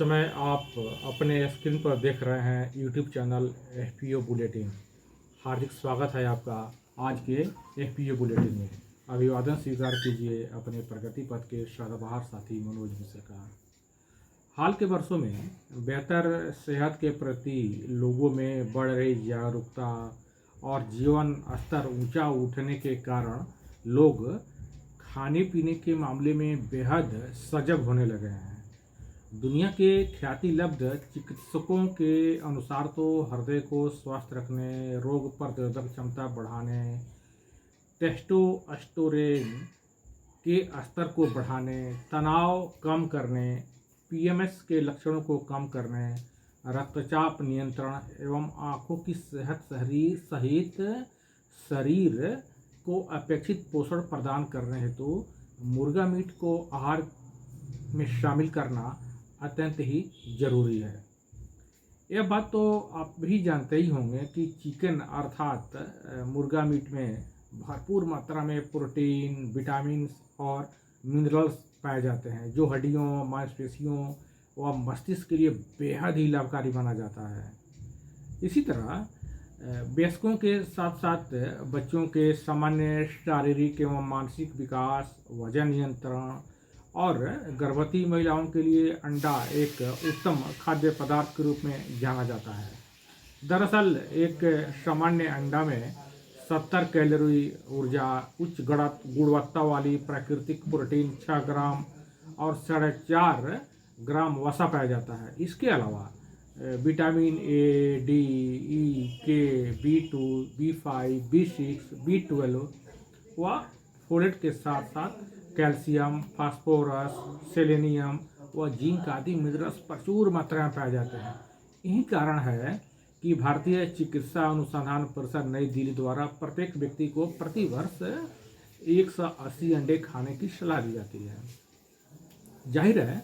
समय आप अपने स्क्रीन पर देख रहे हैं यूट्यूब चैनल एफपीओ बुलेटिन। हार्दिक स्वागत है आपका आज के एफपीओ बुलेटिन में। अभिवादन स्वीकार कीजिए अपने प्रगति पथ के सदाबहार साथी मनोज मिश्र का। हाल के वर्षों में बेहतर सेहत के प्रति लोगों में बढ़ रही जागरूकता और जीवन स्तर ऊंचा उठने के कारण लोग खाने पीने के मामले में बेहद सजग होने लगे हैं। दुनिया के ख्याति लब्ध चिकित्सकों के अनुसार तो हृदय को स्वस्थ रखने, रोग प्रतिरोधक क्षमता बढ़ाने, टेस्टोस्टेरोन के स्तर को बढ़ाने, तनाव कम करने, पीएमएस के लक्षणों को कम करने, रक्तचाप नियंत्रण एवं आँखों की सेहत सहित शरीर को अपेक्षित पोषण प्रदान करने हेतु मुर्गा मीट को आहार में शामिल करना अत्यंत ही जरूरी है। यह बात तो आप भी जानते ही होंगे कि चिकन अर्थात मुर्गा मीट में भरपूर मात्रा में प्रोटीन, विटामिन और मिनरल्स पाए जाते हैं जो हड्डियों, मांसपेशियों व मस्तिष्क के लिए बेहद ही लाभकारी माना जाता है। इसी तरह वयस्कों के साथ साथ बच्चों के सामान्य शारीरिक एवं मानसिक विकास, वजन नियंत्रण और गर्भवती महिलाओं के लिए अंडा एक उत्तम खाद्य पदार्थ के रूप में जाना जाता है। दरअसल एक सामान्य अंडा में 70 कैलोरी ऊर्जा, उच्च गुणवत्ता वाली प्राकृतिक प्रोटीन 6 ग्राम और 4.5 ग्राम वसा पाया जाता है। इसके अलावा विटामिन ए, डी, ई, के, B2, B5, B6, B12 व फोलेट के साथ साथ कैल्शियम, फास्फोरस, सेलेनियम व जिंक आदि मिनरल्स प्रचुर मात्रा में पाए जाते हैं। यही कारण है कि भारतीय चिकित्सा अनुसंधान परिषद नई दिल्ली द्वारा प्रत्येक व्यक्ति को प्रति वर्ष 180 अंडे खाने की सलाह दी जाती है। जाहिर है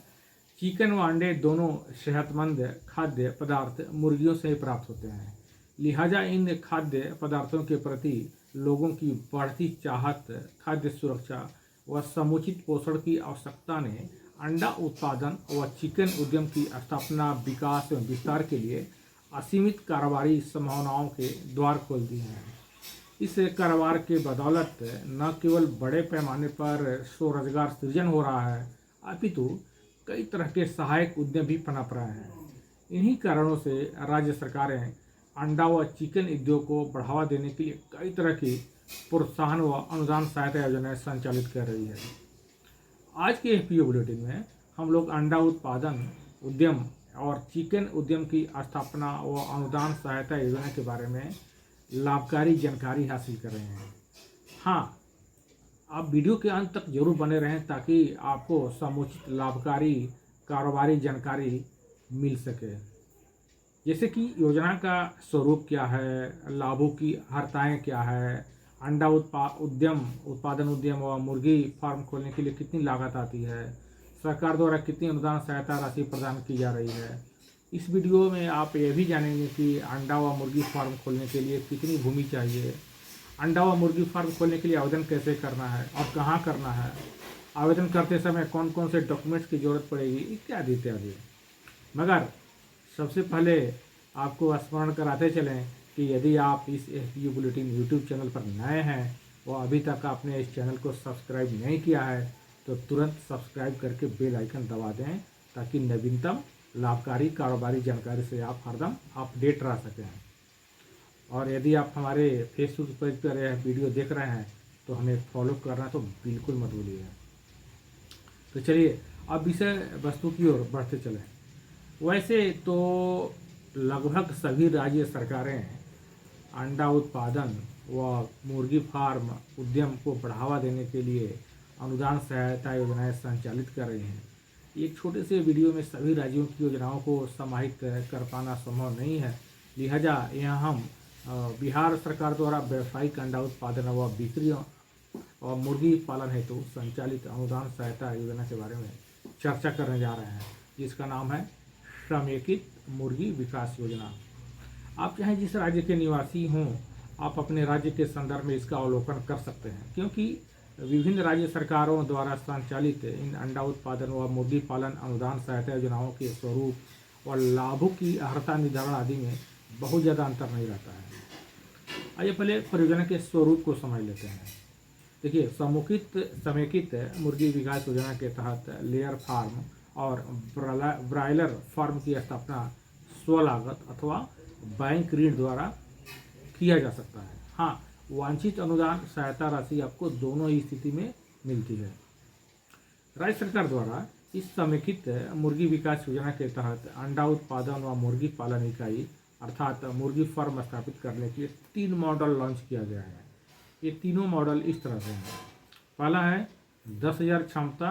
चिकन व अंडे दोनों सेहतमंद खाद्य पदार्थ मुर्गियों से ही प्राप्त होते हैं। लिहाजा इन खाद्य पदार्थों के प्रति लोगों की बढ़ती चाहत, खाद्य सुरक्षा व समुचित पोषण की आवश्यकता ने अंडा उत्पादन व चिकन उद्यम की स्थापना, विकास एवं विस्तार के लिए असीमित कारोबारी संभावनाओं के द्वार खोल दिए हैं। इस कारोबार के बदौलत न केवल बड़े पैमाने पर स्वरोजगार सृजन हो रहा है, अपितु कई तरह के सहायक उद्यम भी पनप रहे हैं। इन्हीं कारणों से राज्य सरकारें अंडा व चिकन उद्योग को बढ़ावा देने के लिए कई तरह की प्रोत्साहन व अनुदान सहायता योजनाएं संचालित कर रही है। आज के एफपीओ बुलेटिन में हम लोग अंडा उत्पादन उद्यम और चिकन उद्यम की स्थापना व अनुदान सहायता योजना के बारे में लाभकारी जानकारी हासिल कर रहे हैं। हाँ, आप वीडियो के अंत तक जरूर बने रहें ताकि आपको समुचित लाभकारी कारोबारी जानकारी मिल सके। जैसे कि योजना का स्वरूप क्या है, लाभों की हर्ताएँ क्या है, अंडा उत्पादन उद्यम व मुर्गी फार्म खोलने के लिए कितनी लागत आती है, सरकार द्वारा कितनी अनुदान सहायता राशि प्रदान की जा रही है। इस वीडियो में आप यह भी जानेंगे कि अंडा व मुर्गी फार्म खोलने के लिए कितनी भूमि चाहिए, अंडा व मुर्गी फार्म खोलने के लिए आवेदन कैसे करना है और कहाँ करना है, आवेदन करते समय कौन कौन से डॉक्यूमेंट्स की ज़रूरत पड़ेगी, इत्यादि इत्यादि। मगर सबसे पहले आपको स्मरण कराते चलें कि यदि आप इस एफपीओ बुलेटिन यूट्यूब चैनल पर नए हैं व अभी तक आपने इस चैनल को सब्सक्राइब नहीं किया है तो तुरंत सब्सक्राइब करके बेल आइकन दबा दें ताकि नवीनतम लाभकारी कारोबारी जानकारी से आप हरदम अपडेट रह सकें। और यदि आप हमारे फेसबुक पेज पर यह वीडियो देख रहे हैं तो हमें फॉलो करना तो बिल्कुल मत भूलिए। तो चलिए अब विषय वस्तु की ओर बढ़ते चलें। वैसे तो लगभग सभी राज्य सरकारें अंडा उत्पादन व मुर्गी फार्म उद्यम को बढ़ावा देने के लिए अनुदान सहायता योजनाएं संचालित कर रही हैं। एक छोटे से वीडियो में सभी राज्यों की योजनाओं को समाहित कर पाना संभव नहीं है। लिहाजा यहाँ हम बिहार सरकार द्वारा व्यावसायिक अंडा उत्पादन व बिक्री और मुर्गी पालन हेतु संचालित अनुदान सहायता योजना के बारे में चर्चा करने जा रहे हैं, जिसका नाम है समेकित मुर्गी विकास योजना। आप चाहे जिस राज्य के निवासी हों, आप अपने राज्य के संदर्भ में इसका अवलोकन कर सकते हैं, क्योंकि विभिन्न राज्य सरकारों द्वारा संचालित इन अंडा उत्पादन व मुर्गी पालन अनुदान सहायता योजनाओं के स्वरूप और लाभों की अर्हता निर्धारण आदि में बहुत ज़्यादा अंतर नहीं रहता है। आइए पहले परियोजना के स्वरूप को समझ लेते हैं। देखिए, समेकित मुर्गी विकास योजना के तहत लेयर फार्म और ब्रायलर फार्म की स्थापना स्वलागत अथवा बैंक ऋण द्वारा किया जा सकता है। हाँ, वांछित अनुदान सहायता राशि आपको दोनों ही स्थिति में मिलती है। राज्य सरकार द्वारा इस समेकित मुर्गी विकास योजना के तहत अंडा उत्पादन व मुर्गी पालन इकाई अर्थात मुर्गी फार्म स्थापित करने के लिए 3 मॉडल लॉन्च किया गया है। ये तीनों मॉडल इस तरह से हैं। पहला है 10,000 क्षमता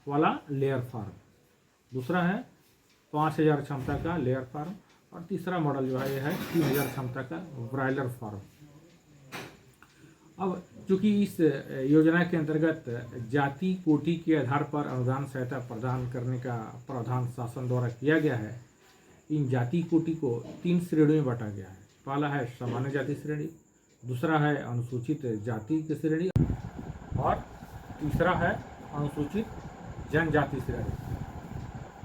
वाला लेयर फार्म, दूसरा है 5,000 क्षमता का लेयर फार्म और तीसरा मॉडल जो है ये है 3,000 क्षमता का ब्रायलर फार्म। अब चूँकि इस योजना के अंतर्गत जाति कोटि के आधार पर अनुदान सहायता प्रदान करने का प्रावधान शासन द्वारा किया गया है, इन जाति कोटि को 3 श्रेणियों में बांटा गया है। पहला है सामान्य जाति श्रेणी, दूसरा है अनुसूचित जाति की श्रेणी और तीसरा है अनुसूचित जनजाति श्रेणी।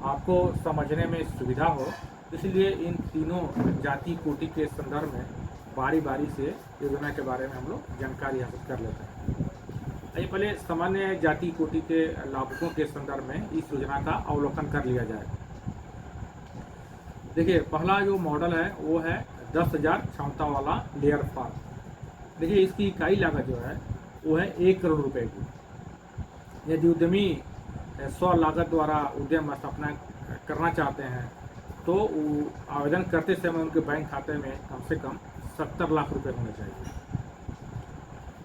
आपको समझने में सुविधा हो इसलिए इन तीनों जाति कोटि के संदर्भ में बारी बारी से योजना के बारे में हम लोग जानकारी हासिल कर लेते हैं। आइए पहले सामान्य जाति कोटि के लाभुकों के संदर्भ में इस योजना का अवलोकन कर लिया जाए। देखिए, पहला जो मॉडल है वो है 10,000 क्षमता वाला लेयर फार्म। देखिए, इसकी इकाई लागत जो है वो है 1 करोड़ रुपए की। यदि उद्यमी स्व लागत द्वारा उद्यम स्थापना करना चाहते हैं तो आवेदन करते समय उनके बैंक खाते में कम से कम 70 लाख रुपए होने चाहिए।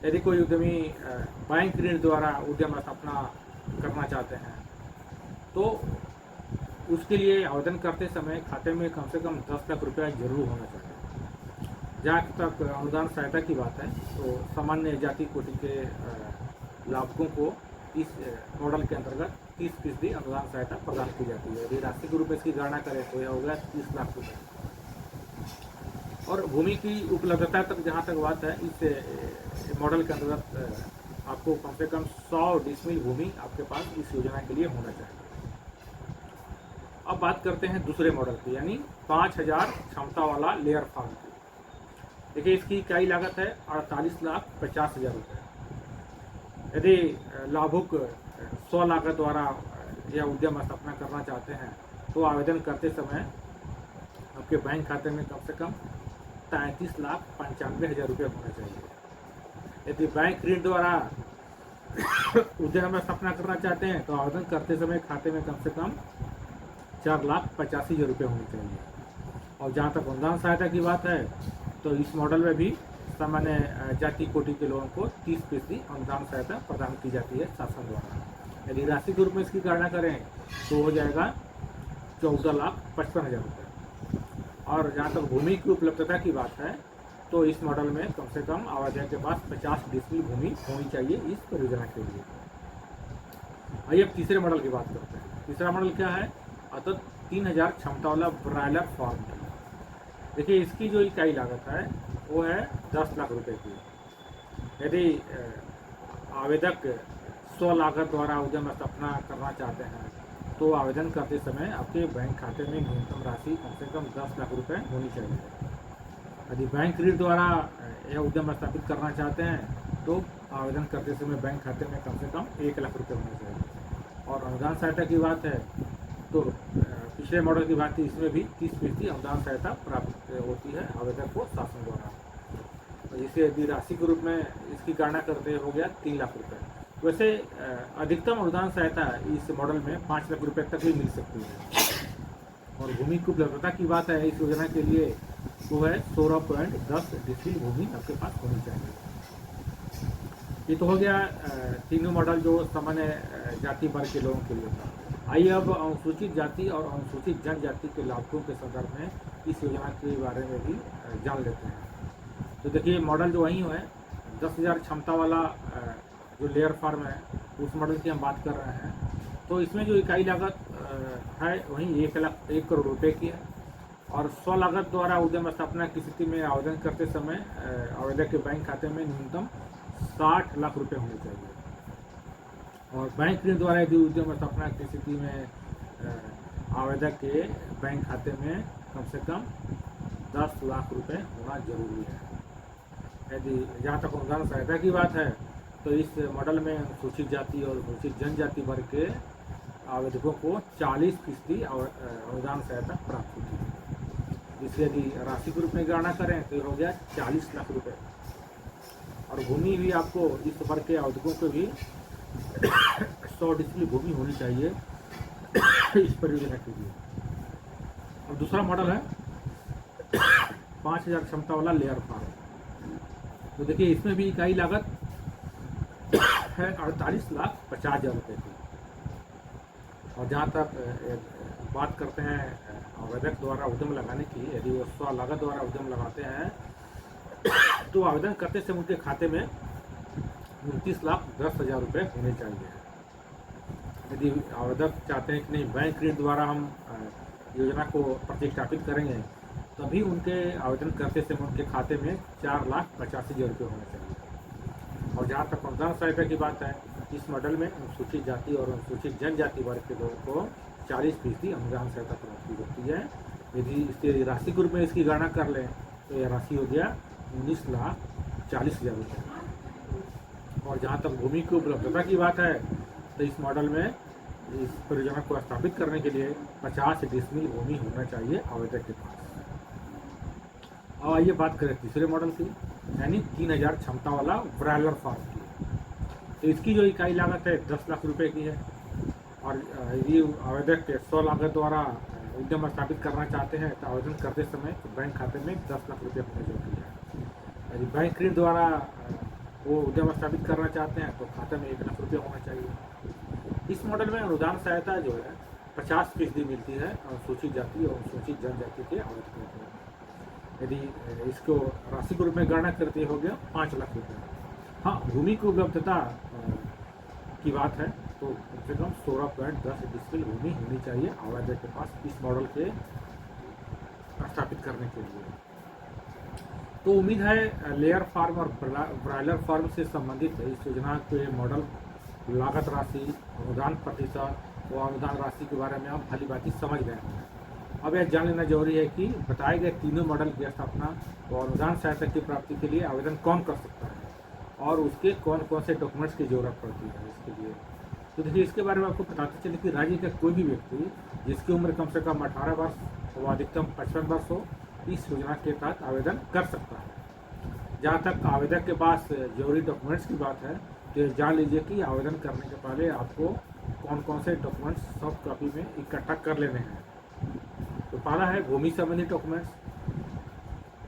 यदि कोई उद्यमी बैंक ऋण द्वारा उद्यम स्थापना करना चाहते हैं तो उसके लिए आवेदन करते समय खाते में कम से कम 10 लाख रुपया जरूर होना चाहिए। जहाँ तक अनुदान सहायता की बात है तो सामान्य जाति कोटि के लाभुकों को इस मॉडल के अंतर्गत 30% अनुदान सहायता प्रदान की जाती है। यदि राशि के रूप में इसकी गणना करें तो यह होगा 30 लाख रुपये। और भूमि की उपलब्धता तक जहाँ तक बात है, इस मॉडल के अंतर्गत आपको कम से कम 100 डिसमिल भूमि आपके पास इस योजना के लिए होना चाहिए। अब बात करते हैं दूसरे मॉडल की, यानी 5,000 क्षमता वाला लेयर फार्म की। देखिए, इसकी इकाई लागत है 48,50,000 रुपये। यदि लाभुक स्व लागत द्वारा यह उद्यम स्थापना करना चाहते हैं तो आवेदन करते समय आपके बैंक खाते में कम से कम 33,95,000 रुपये होना चाहिए। यदि बैंक ऋण द्वारा उद्यम स्थापना करना चाहते हैं तो आवेदन करते समय खाते में कम से कम 4,85,000 रुपये होने चाहिए। और जहाँ तक अनुदान सहायता की बात है तो इस मॉडल में भी सामान्य जाति कोटि के लोगों को 30% अनुदान सहायता प्रदान की जाती है शासन द्वारा। यदि राशि के रूप में इसकी गणना करें तो हो जाएगा 14,55,000 रुपये। और जहाँ तक भूमि की उपलब्धता की बात है तो इस मॉडल में कम से कम आवेदक के पास 50 डिसमिल भूमि होनी चाहिए इस परियोजना के लिए। आइए अब तीसरे मॉडल की बात करते हैं। तीसरा मॉडल क्या है? अतः 3,000 क्षमता वाला ब्रायलर फार्म। देखिए, इसकी जो इकाई लागत है वो है 10 लाख रुपए की। यदि आवेदक स्व लागत द्वारा उद्यम स्थापना करना चाहते हैं तो आवेदन करते समय आपके बैंक खाते में न्यूनतम राशि कम से कम 10 लाख रुपए होनी चाहिए। यदि बैंक ऋण द्वारा यह उद्यम स्थापित करना चाहते हैं तो आवेदन करते समय बैंक खाते में कम से कम 1 लाख रुपये होने चाहिए। और अनुदान सहायता की बात है तो पिछले मॉडल की बात थी, इसमें भी 30% अनुदान सहायता प्राप्त होती है आवेदक को शासन द्वारा। जिसे यदि राशि के रूप में इसकी गणना करते हो गया 3 लाख रुपये। वैसे अधिकतम अनुदान सहायता इस मॉडल में 5 लाख रुपये तक भी मिल सकती है। और भूमि की उपलब्धता की बात है इस योजना के लिए वो है 16.10 डिसमिल भूमि आपके पास होनी चाहिए। ये तो हो गया तीनों मॉडल जो सामान्य जाति वर्ग के लोगों के लिए था। आइए अब अनुसूचित जाति और अनुसूचित जनजाति के लाभुकों के संदर्भ में इस योजना के बारे में भी जान लेते हैं। तो देखिए, मॉडल जो वही है 10,000 क्षमता वाला जो लेयर फार्म है उस मॉडल की हम बात कर रहे हैं। तो इसमें जो इकाई लागत है वही 1 करोड़ रुपए की है। और स्व लागत द्वारा उद्यम स्थापना की स्थिति में आवेदन करते समय आवेदक के बैंक खाते में न्यूनतम 60 लाख रुपए होने चाहिए। और बैंक ऋण द्वारा यदि उद्यम स्थापना की स्थिति में आवेदक के बैंक खाते में कम से कम 10 लाख रुपए होना जरूरी है। यदि जहाँ तक अनुदान सहायता की बात है तो इस मॉडल में अनुसूचित जाति और अनुसूचित जनजाति वर्ग के आवेदकों को 40% अनुदान सहायता प्राप्त होती है। जिससे यदि राशि के रूप में गणना करें तो हो गया 40 लाख रुपए। और भूमि भी आपको इस वर्ग के आवेदकों को भी 100 डिसमिल भूमि होनी चाहिए इस परियोजना के लिए। और दूसरा मॉडल है 5000 क्षमता वाला लेयर फार्म। तो देखिए इसमें भी इकाई लागत है 48,50,000 रुपये की। और जहाँ तक बात करते हैं आवेदक द्वारा उद्यम लगाने की, यदि वो स्व लागत द्वारा उद्यम लगाते हैं तो आवेदन करते समय उनके खाते में 29,10,000 रुपये होने चाहिए। यदि आवेदक चाहते हैं कि नहीं बैंक ऋण द्वारा हम योजना को प्रतिष्ठापित करेंगे, तभी उनके आवेदन करते समय उनके खाते में 4,85,000 रुपये होना चाहिए। और जहाँ तक अनुदान सहायता की बात है, इस मॉडल में अनुसूचित जाति और अनुसूचित जनजाति वर्ग के लोगों को 40% अनुदान सहायता प्राप्त होती है। यदि इसके राशि के रूप में इसकी गणना कर लें तो यह राशि हो गया 19,40,000 रुपये। और जहाँ तक भूमि की उपलब्धता की बात है तो इस मॉडल में इस परियोजना को स्थापित करने के लिए 50 डिसमिल भूमि होना चाहिए आवेदक के पास। अब आइए बात करें तीसरे मॉडल की, यानी 3000 क्षमता वाला ब्रायलर फार्म की। तो इसकी जो इकाई लागत है 10 लाख रुपए की है। और यदि आवेदक के 100 लागत द्वारा उद्यम स्थापित करना चाहते हैं तो आवेदन करते समय बैंक खाते में 10 लाख रुपये होने जरूरी है। यदि बैंक ऋण द्वारा वो उद्यम स्थापित करना चाहते हैं तो खाते में 1 लाख रुपये होना चाहिए। इस मॉडल में अनुदान सहायता जो है 50% मिलती है अनुसूचित जाति और अनुसूचित जनजाति के आवेदकों को। यदि इसको राशि के रूप में गणना करते हो गया 5 लाख रुपये। हाँ, भूमि की उपलब्धता की बात है तो कम से कम 16.10 डिसमिल भूमि होनी चाहिए आवेदक के पास इस मॉडल के स्थापित करने के लिए। तो उम्मीद है लेयर फार्म और ब्रायलर फार्म से संबंधित इस योजना के मॉडल, लागत राशि, अनुदान प्रतिशत और अनुदान राशि के बारे में आप भली भांति समझ गए हैं। अब यह जान लेना जरूरी है कि बताए गए तीनों मॉडल की स्थापना और अनुदान सहायता की प्राप्ति के लिए आवेदन कौन कर सकता है और उसके कौन कौन से डॉक्यूमेंट्स की जरूरत पड़ती है इसके लिए। तो देखिए इसके बारे में आपको बताते चले कि राज्य का कोई भी व्यक्ति जिसकी उम्र कम से कम 18 वर्ष और अधिकतम 55 वर्ष हो, इस योजना के तहत आवेदन कर सकता है। जहाँ तक आवेदक के पास जरूरी डॉक्यूमेंट्स की बात है तो जान लीजिए कि आवेदन करने के पहले आपको कौन कौन से डॉक्यूमेंट्स सॉफ्ट कॉपी में इकट्ठा कर लेने हैं। तो पहला है भूमि संबंधी डॉक्यूमेंट्स।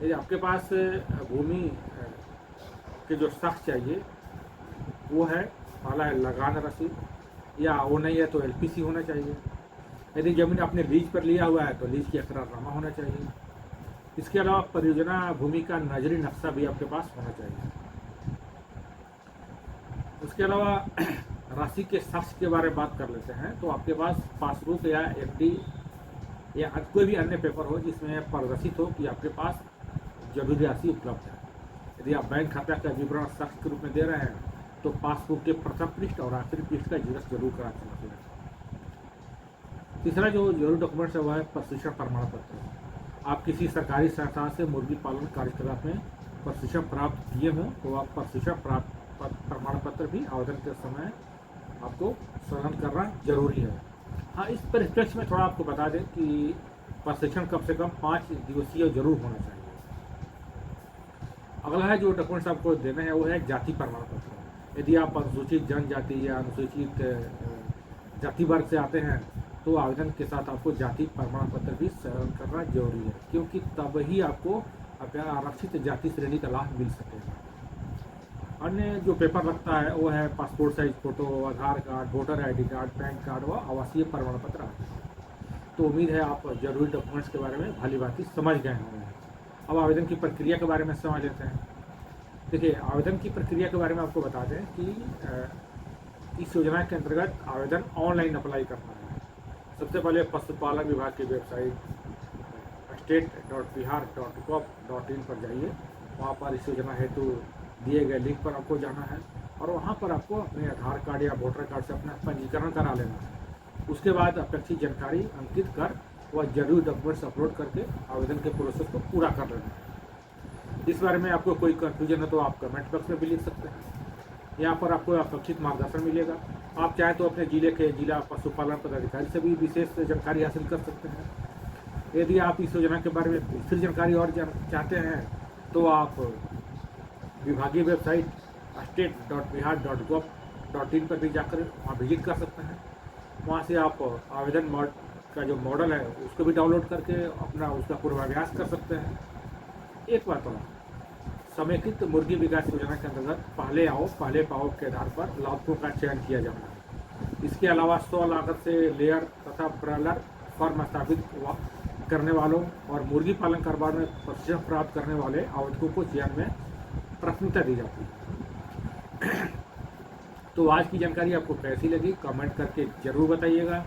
यदि आपके पास भूमि के जो साक्ष्य चाहिए वो है, पहला है लगान रसीद, या वो नहीं है तो LPC होना चाहिए। यदि जमीन आपने लीज पर लिया हुआ है तो लीज की इकरारनामा होना चाहिए। इसके अलावा परियोजना भूमि का नजरी नक्शा भी आपके पास होना चाहिए। उसके अलावा राशि के साक्ष्य के बारे में बात कर लेते हैं। तो आपके पास पासबुक या FD या कोई भी अन्य पेपर हो जिसमें प्रदर्शित हो कि आपके पास जरूरी राशि उपलब्ध है। यदि आप बैंक खाता का विवरण साक्ष्य के रूप में दे रहे हैं तो पासबुक के प्रथम पृष्ठ और आखिरी पृष्ठ का जेरॉक्स जरूर करा सकते हैं। तीसरा जो जरूरी डॉक्यूमेंट्स है वह है प्रशिक्षण प्रमाण पत्र। आप किसी सरकारी संस्था से मुर्गी पालन कार्यकलाप में प्रशिक्षण प्राप्त किए हों तो आप प्रशिक्षण प्रमाण पत्र भी आवेदन के समय आपको संलग्न करना जरूरी है। हाँ, इस परिप्रेक्ष्य में थोड़ा आपको बता दें कि प्रशिक्षण कम से कम 5 दिवसीय जरूर होना चाहिए। अगला है जो डॉक्यूमेंट्स आपको देने हैं वो है जाति प्रमाण पत्र। यदि आप अनुसूचित जनजाति या अनुसूचित जाति वर्ग से आते हैं तो आवेदन के साथ आपको जाति प्रमाण पत्र भी संलग्न करना जरूरी है, क्योंकि तब ही आपको आरक्षित जाति श्रेणी का लाभ मिल सकेगा। अन्य जो पेपर लगता है वो है passport size photo, Aadhaar card, voter ID card, PAN card व आवासीय प्रमाण पत्र आदि। तो उम्मीद है आप जरूरी डॉक्यूमेंट्स के बारे में भली भांति समझ गए होंगे। अब आवेदन की प्रक्रिया के बारे में समझ लेते हैं। देखिए, आवेदन की प्रक्रिया के बारे में आपको बता दें कि इस योजना के अंतर्गत आवेदन ऑनलाइन अप्लाई करना है। सबसे पहले पशुपालन विभाग की वेबसाइट state.bihar.gov.in पर जाइए। वहाँ पर इस योजना हेतु दिए गए लिंक पर आपको जाना है। और वहाँ पर आपको अपने आधार कार्ड या वोटर कार्ड से अपना पंजीकरण करा लेना है। उसके बाद अपेक्षित जानकारी अंकित कर वह जरूरी डॉक्यूमेंट्स अपलोड करके आवेदन के प्रोसेस को पूरा कर लेना है। इस बारे में आपको कोई कन्फ्यूजन है तो आप कमेंट बॉक्स में भी लिख सकते हैं। यहाँ पर आपको अपेक्षित मार्गदर्शन मिलेगा। आप चाहे तो अपने जिले के जिला पशुपालन पदाधिकारी से भी विशेष जानकारी हासिल कर सकते हैं। यदि आप इस योजना के बारे में विस्तृत जानकारी और चाहते हैं तो आप विभागीय वेबसाइट state.bihar.gov.in पर भी जाकर वहाँ विजिट कर सकते हैं। वहाँ से आप आवेदन का जो मॉडल है उसको भी डाउनलोड करके अपना उसका पूर्वाभ्यास कर सकते हैं। एक बात और, समेकित मुर्गी विकास योजना के अंतर्गत पहले आओ पहले पाओ के आधार पर लाभुकों का चयन किया जाना है। इसके अलावा 100 लागत से लेयर तथा ब्रॉयलर फार्म स्थापित करने वालों और मुर्गी पालन कारोबार में प्रशिक्षण प्राप्त करने वाले आवेदकों को चयन में प्राथमिकता दी जाती है। तो आज की जानकारी आपको कैसी लगी कमेंट करके जरूर बताइएगा।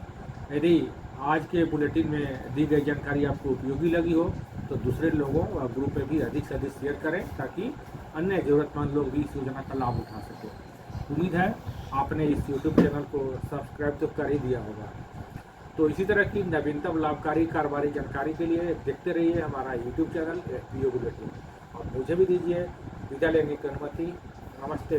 यदि आज के बुलेटिन में दी गई जानकारी आपको उपयोगी लगी हो तो दूसरे लोगों और ग्रुप में भी अधिक से अधिक शेयर करें ताकि अन्य ज़रूरतमंद लोग भी इस योजना का लाभ उठा सकें। उम्मीद है आपने इस यूट्यूब चैनल को सब्सक्राइब तो कर ही दिया होगा। तो इसी तरह की नवीनतम लाभकारी कारोबारी जानकारी के लिए देखते रहिए हमारा यूट्यूब चैनल FPO बुलेटिन। और मुझे भी दीजिए विदा लेने की अनुमति। नमस्ते।